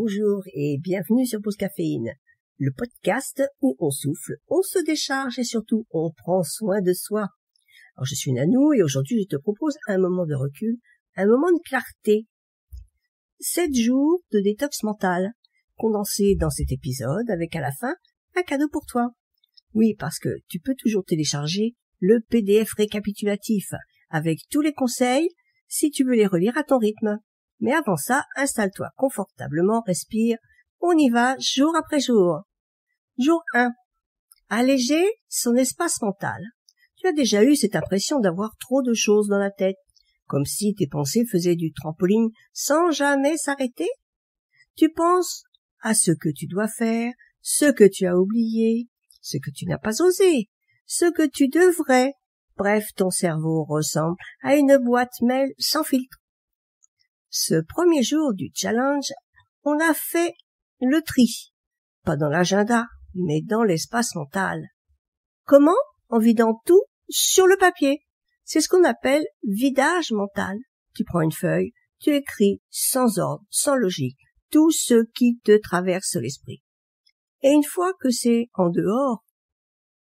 Bonjour et bienvenue sur Pause Caféine, le podcast où on souffle, on se décharge et surtout on prend soin de soi. Alors je suis Nanou et aujourd'hui je te propose un moment de recul, un moment de clarté. 7 jours de détox mental, condensés dans cet épisode avec à la fin un cadeau pour toi. Oui, parce que tu peux toujours télécharger le PDF récapitulatif avec tous les conseils si tu veux les relire à ton rythme. Mais avant ça, installe-toi confortablement, respire, on y va jour après jour. Jour 1. Alléger son espace mental. Tu as déjà eu cette impression d'avoir trop de choses dans la tête, comme si tes pensées faisaient du trampoline sans jamais s'arrêter? Tu penses à ce que tu dois faire, ce que tu as oublié, ce que tu n'as pas osé, ce que tu devrais. Bref, ton cerveau ressemble à une boîte mail sans filtre. Ce premier jour du challenge, on a fait le tri, pas dans l'agenda, mais dans l'espace mental. Comment? En vidant tout sur le papier. C'est ce qu'on appelle vidage mental. Tu prends une feuille, tu écris sans ordre, sans logique, tout ce qui te traverse l'esprit. Et une fois que c'est en dehors,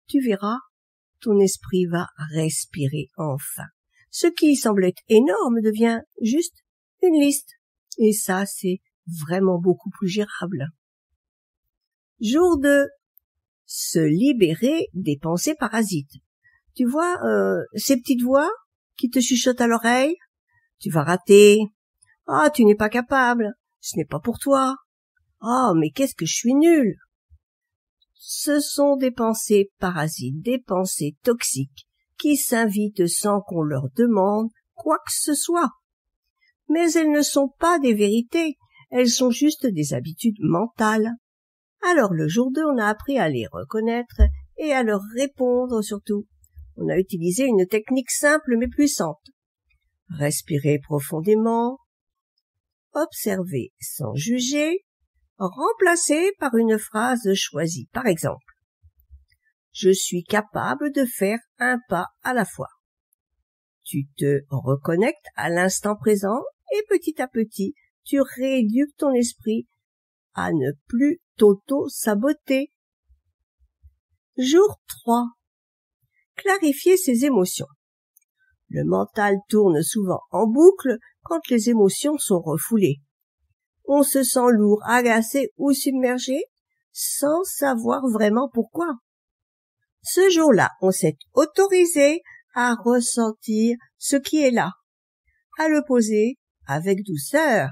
tu verras, ton esprit va respirer enfin. Ce qui semblait énorme devient juste une liste. Et ça, c'est vraiment beaucoup plus gérable. Jour 2. Se libérer des pensées parasites. Tu vois, ces petites voix qui te chuchotent à l'oreille. Tu vas rater. Ah, tu n'es pas capable. Ce n'est pas pour toi. Ah, mais qu'est-ce que je suis nulle. Ce sont des pensées parasites, des pensées toxiques qui s'invitent sans qu'on leur demande quoi que ce soit. Mais elles ne sont pas des vérités, elles sont juste des habitudes mentales. Alors le jour 2, on a appris à les reconnaître et à leur répondre surtout. On a utilisé une technique simple mais puissante. Respirer profondément, observer sans juger, remplacer par une phrase choisie. Par exemple, je suis capable de faire un pas à la fois. Tu te reconnectes à l'instant présent et petit à petit, tu rééduques ton esprit à ne plus t'auto-saboter. Jour 3. Clarifier ses émotions. Le mental tourne souvent en boucle quand les émotions sont refoulées. On se sent lourd, agacé ou submergé sans savoir vraiment pourquoi. Ce jour-là, on s'est autorisé à ressentir ce qui est là, à le poser avec douceur.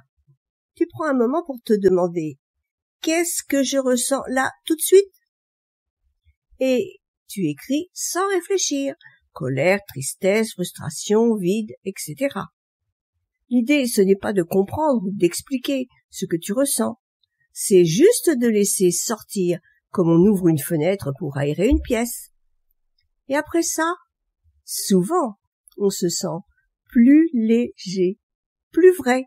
Tu prends un moment pour te demander « Qu'est-ce que je ressens là tout de suite ?» Et tu écris sans réfléchir « Colère, tristesse, frustration, vide, etc. » L'idée, ce n'est pas de comprendre ou d'expliquer ce que tu ressens. C'est juste de laisser sortir comme on ouvre une fenêtre pour aérer une pièce. Et après ça, souvent, on se sent plus léger, plus vrai.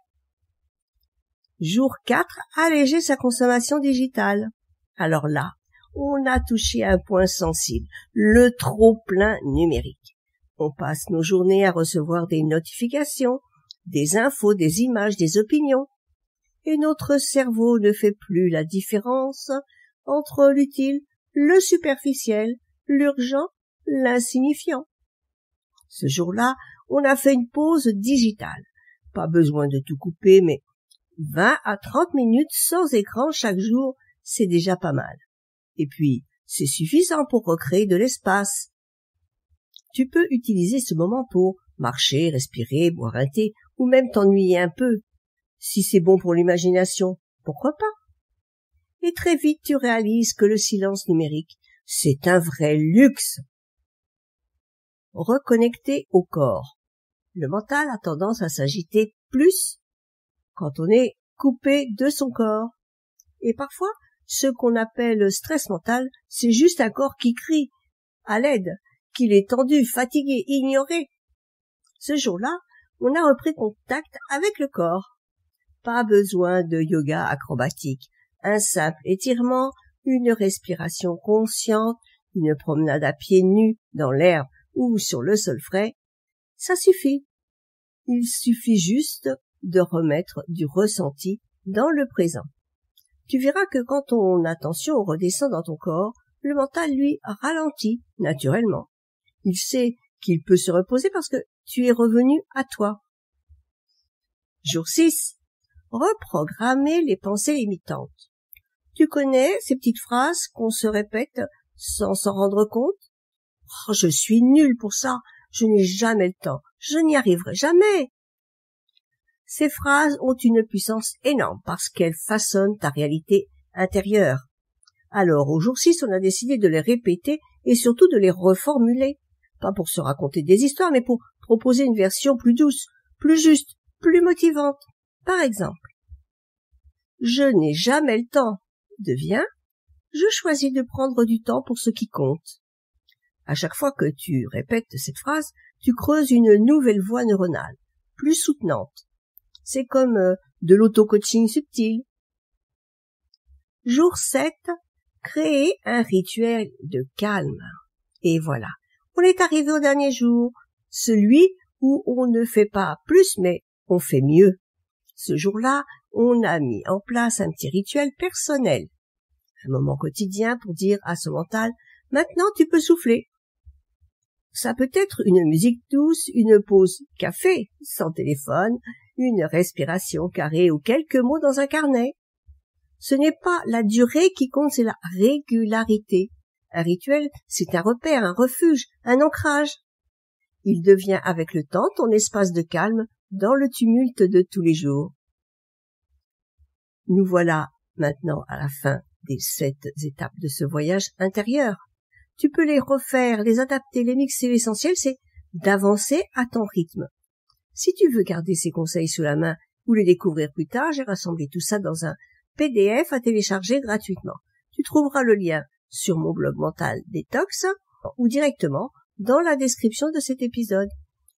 Jour 4, alléger sa consommation digitale. Alors là, on a touché un point sensible, le trop-plein numérique. On passe nos journées à recevoir des notifications, des infos, des images, des opinions. Et notre cerveau ne fait plus la différence entre l'utile, le superficiel, l'urgent, l'insignifiant. Ce jour-là, on a fait une pause digitale. Pas besoin de tout couper, mais 20 à 30 minutes sans écran chaque jour, c'est déjà pas mal. Et puis, c'est suffisant pour recréer de l'espace. Tu peux utiliser ce moment pour marcher, respirer, boire un thé, ou même t'ennuyer un peu. Si c'est bon pour l'imagination, pourquoi pas? Et très vite, tu réalises que le silence numérique, c'est un vrai luxe. Reconnecter au corps. Le mental a tendance à s'agiter plus quand on est coupé de son corps. Et parfois, ce qu'on appelle stress mental, c'est juste un corps qui crie à l'aide, qu'il est tendu, fatigué, ignoré. Ce jour-là, on a repris contact avec le corps. Pas besoin de yoga acrobatique. Un simple étirement, une respiration consciente, une promenade à pieds nus dans l'herbe ou sur le sol frais, ça suffit. Il suffit juste de remettre du ressenti dans le présent. tu verras que quand ton attention redescend dans ton corps, le mental, lui, ralentit naturellement. Il sait qu'il peut se reposer parce que tu es revenu à toi. Jour 6. Reprogrammer les pensées limitantes. Tu connais ces petites phrases qu'on se répète sans s'en rendre compte? « Oh, je suis nul pour ça, je n'ai jamais le temps, je n'y arriverai jamais !» Ces phrases ont une puissance énorme parce qu'elles façonnent ta réalité intérieure. Alors, au jour 6, on a décidé de les répéter et surtout de les reformuler. Pas pour se raconter des histoires, mais pour proposer une version plus douce, plus juste, plus motivante. Par exemple, « Je n'ai jamais le temps » devient « Je choisis de prendre du temps pour ce qui compte ». À chaque fois que tu répètes cette phrase, tu creuses une nouvelle voie neuronale, plus soutenante. C'est comme de l'auto-coaching subtil. Jour 7, créer un rituel de calme. Et voilà, on est arrivé au dernier jour, celui où on ne fait pas plus, mais on fait mieux. Ce jour-là, on a mis en place un petit rituel personnel, un moment quotidien pour dire à son mental « Maintenant, tu peux souffler ». Ça peut être une musique douce, une pause café sans téléphone, une respiration carrée ou quelques mots dans un carnet. Ce n'est pas la durée qui compte, c'est la régularité. Un rituel, c'est un repère, un refuge, un ancrage. Il devient avec le temps ton espace de calme dans le tumulte de tous les jours. Nous voilà maintenant à la fin des 7 étapes de ce voyage intérieur. Tu peux les refaire, les adapter, les mixer. L'essentiel, c'est d'avancer à ton rythme. Si tu veux garder ces conseils sous la main ou les découvrir plus tard, j'ai rassemblé tout ça dans un PDF à télécharger gratuitement. Tu trouveras le lien sur mon blog Mental Détox ou directement dans la description de cet épisode.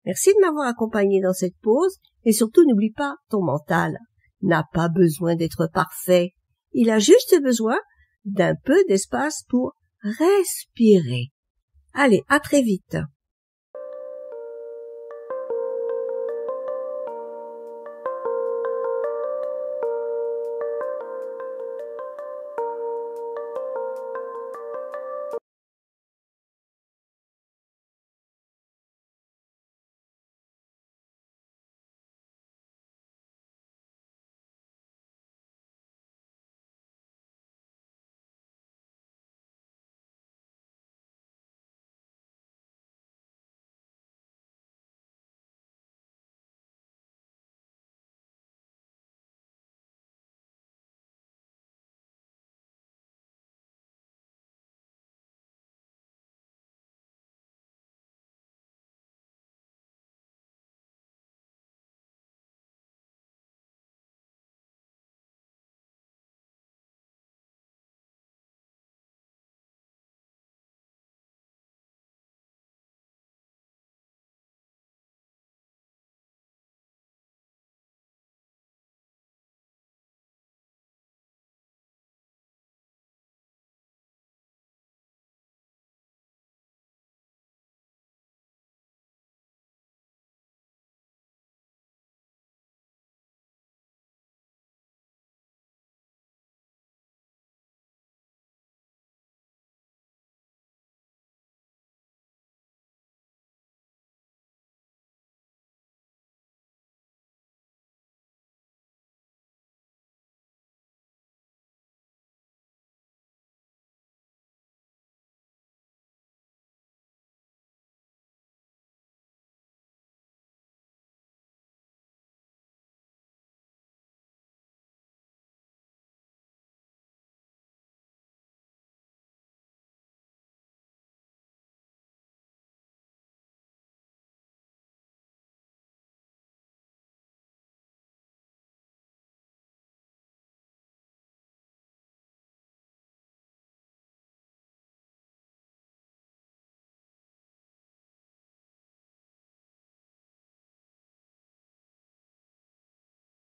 Merci de m'avoir accompagné dans cette pause et surtout n'oublie pas, ton mental n'a pas besoin d'être parfait. Il a juste besoin d'un peu d'espace pour respirer. Allez, à très vite.